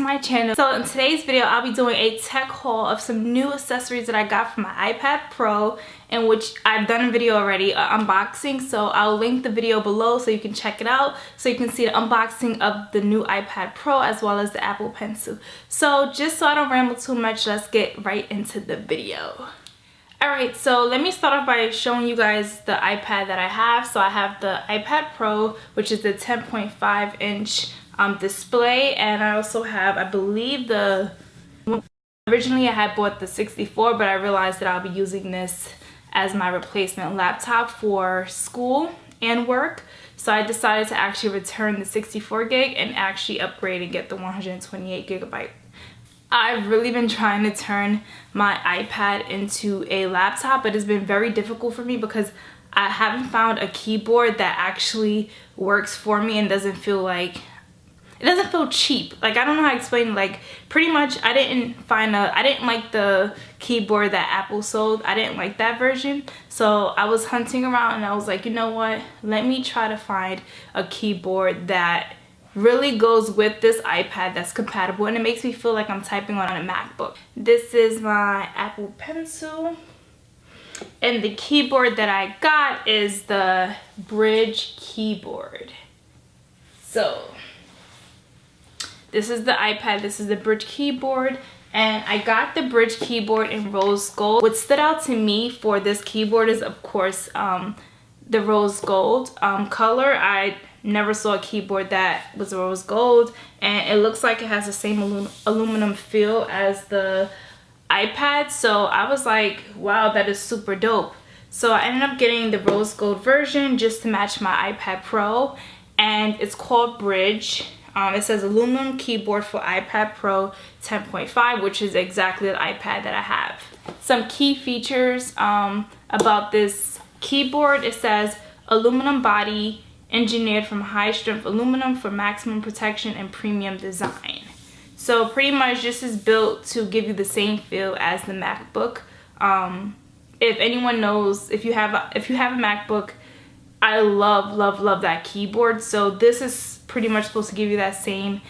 my channel. So in today's video, I'll be doing a tech haul of some new accessories that I got from my iPad Pro, in which I've done a video already, unboxing. So I'll link the video below so you can check it out, so you can see the unboxing of the new iPad Pro as well as the Apple Pencil. So just so I don't ramble too much, let's get right into the video. Alright, so let me start off by showing you guys the iPad that I have. So I have the iPad Pro, which is the 10.5 inch display, and I also have, I believe, originally I had bought the 64, but I realized that I'll be using this as my replacement laptop for school and work. So I decided to actually return the 64 gig and actually upgrade and get the 128 gigabyte. I've really been trying to turn my iPad into a laptop, but it's been very difficult for me because I haven't found a keyboard that actually works for me and doesn't feel like, it doesn't feel cheap. Like, I don't know how to explain it. Like, pretty much I didn't like the keyboard that Apple sold. I didn't like that version. So I was hunting around and I was like, you know what? Let me try to find a keyboard that really goes with this iPad, that's compatible, and it makes me feel like I'm typing on a MacBook. This is my Apple Pencil, and the keyboard that I got is the Brydge keyboard. So this is the iPad, this is the Brydge keyboard, and I got the Brydge keyboard in rose gold. What stood out to me for this keyboard is, of course, the rose gold color. I never saw a keyboard that was rose gold, and it looks like it has the same aluminum feel as the iPad. So I was like, wow, that is super dope. So I ended up getting the rose gold version just to match my iPad Pro, and it's called Brydge. It says aluminum keyboard for iPad Pro 10.5, which is exactly the iPad that I have. Some key features about this keyboard: it says aluminum body, engineered from high strength aluminum for maximum protection and premium design. So pretty much this is built to give you the same feel as the MacBook. If anyone knows, if you have a MacBook, I love that keyboard. So this is pretty much supposed to give you that same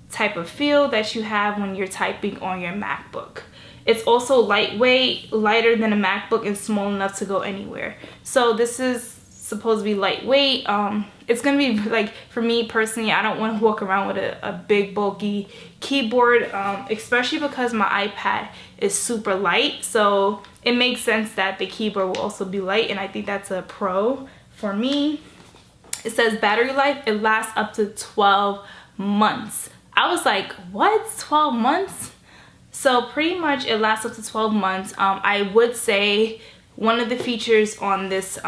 type of feel that you have when you're typing on your MacBook. It's also lightweight, lighter than a MacBook, and small enough to go anywhere. So this is supposed to be lightweight. It's gonna be, like, for me personally, I don't want to walk around with a big bulky keyboard, especially because my iPad is super light. So it makes sense that the keyboard will also be light, and I think that's a pro for me. It says battery life, it lasts up to 12 months. I was like, what, 12 months? So pretty much it lasts up to 12 months. I would say one of the features on this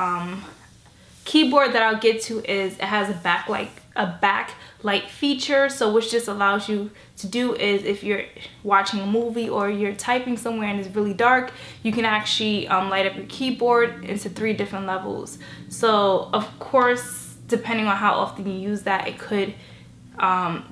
keyboard that I'll get to is it has a backlight feature. So which just allows you to do is, if you're watching a movie or you're typing somewhere and it's really dark, you can actually light up your keyboard into 3 different levels. So of course, depending on how often you use that, it could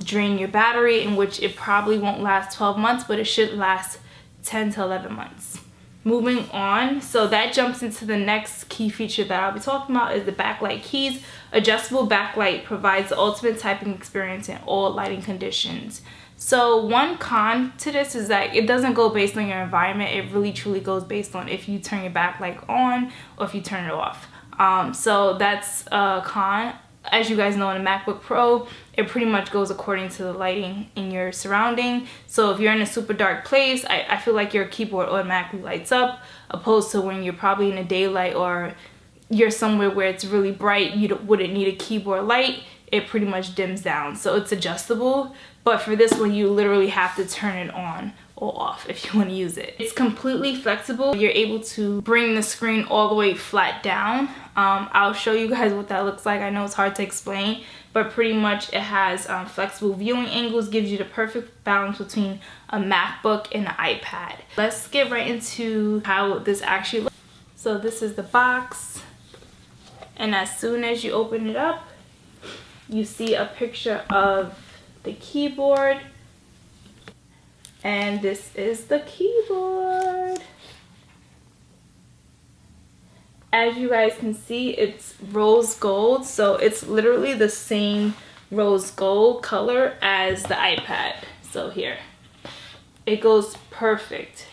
drain your battery, in which it probably won't last 12 months, but it should last 10 to 11 months. Moving on, so that jumps into the next key feature that I'll be talking about, is the backlight keys. Adjustable backlight provides the ultimate typing experience in all lighting conditions. So one con to this is that it doesn't go based on your environment. It really truly goes based on if you turn your backlight on or if you turn it off. So that's a con. As you guys know, in a MacBook Pro, it pretty much goes according to the lighting in your surrounding. So if you're in a super dark place, I feel like your keyboard automatically lights up, opposed to when you're probably in the daylight or you're somewhere where it's really bright, you wouldn't need a keyboard light. It pretty much dims down. So it's adjustable, but for this one, you literally have to turn it on or off if you want to use it. It's completely flexible. You're able to bring the screen all the way flat down. I'll show you guys what that looks like. I know it's hard to explain, but pretty much it has flexible viewing angles, gives you the perfect balance between a MacBook and an iPad. Let's get right into how this actually looks. So this is the box, and as soon as you open it up, you see a picture of the keyboard, and this is the keyboard. As you guys can see, it's rose gold, so it's literally the same rose gold color as the iPad. So here, it goes perfect.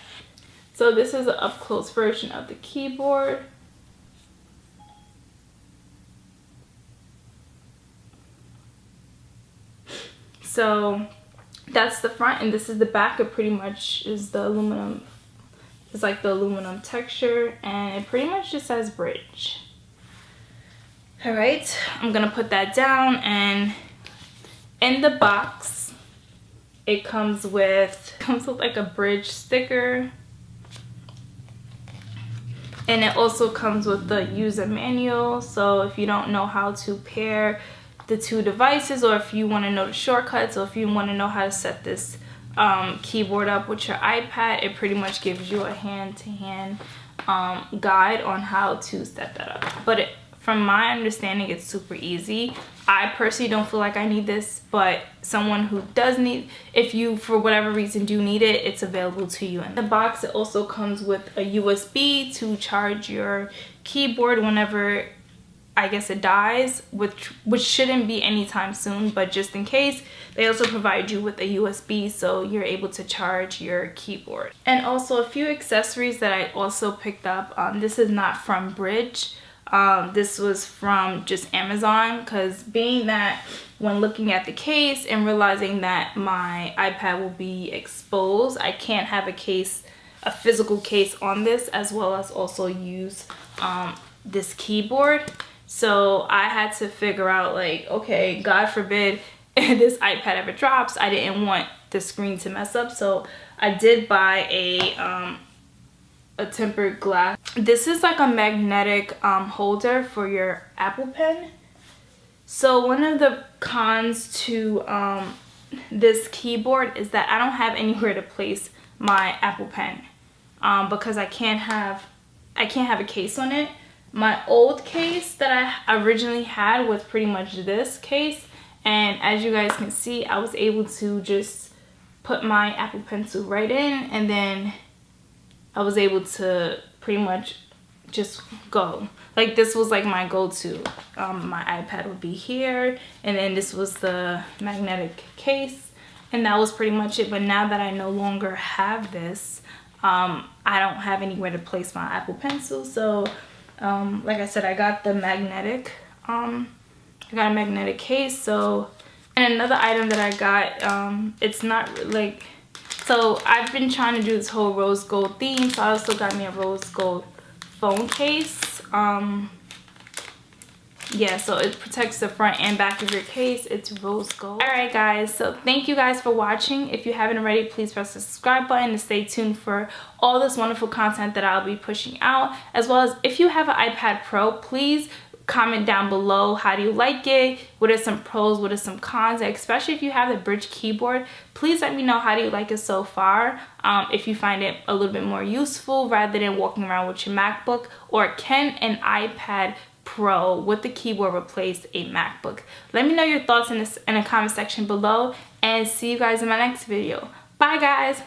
So this is an up close version of the keyboard. So that's the front, and this is the back. It pretty much is the aluminum. It's like the aluminum texture, and it pretty much just says Brydge. All right, I'm gonna put that down, and in the box, it comes with like a Brydge sticker, and it also comes with the user manual. So if you don't know how to pair the two devices, or if you want to know the shortcuts, or if you want to know how to set this keyboard up with your iPad, it pretty much gives you a hand-to-hand guide on how to set that up. But from my understanding, it's super easy. I personally don't feel like I need this, but someone who does need, if you for whatever reason do need it, it's available to you. In the box, it also comes with a USB to charge your keyboard whenever, I guess, it dies, which shouldn't be anytime soon, but just in case, they also provide you with a USB so you're able to charge your keyboard. And also a few accessories that I also picked up. This is not from Brydge. This was from just Amazon, because being that when looking at the case and realizing that my iPad will be exposed, I can't have a physical case on this, as well as also use this keyboard. So I had to figure out, like, okay, God forbid this iPad ever drops, I didn't want the screen to mess up. So I did buy a tempered glass. This is like a magnetic holder for your Apple Pen. So one of the cons to this keyboard is that I don't have anywhere to place my Apple Pen because I can't have a case on it. My old case that I originally had was pretty much this case, and as you guys can see, I was able to just put my Apple Pencil right in, and then I was able to pretty much just go. Like, this was like my go-to. My iPad would be here, and then this was the magnetic case, and that was pretty much it. But now that I no longer have this, I don't have anywhere to place my Apple Pencil. So like I said, I got the magnetic I got a magnetic case. So, and another item that I got, it's not like, so I've been trying to do this whole rose gold theme, so I also got me a rose gold phone case. Yeah, so it protects the front and back of your case. It's rose gold. All right, guys, so thank you guys for watching. If you haven't already, please press the subscribe button to stay tuned for all this wonderful content that I'll be pushing out, as well as if you have an iPad Pro, please comment down below, how do you like it, what are some pros, what are some cons, especially if you have the Brydge keyboard. Please let me know, how do you like it so far, if you find it a little bit more useful rather than walking around with your MacBook, or can an iPad Pro with the keyboard replace a MacBook? Let me know your thoughts in the comment section below, and see you guys in my next video. Bye guys.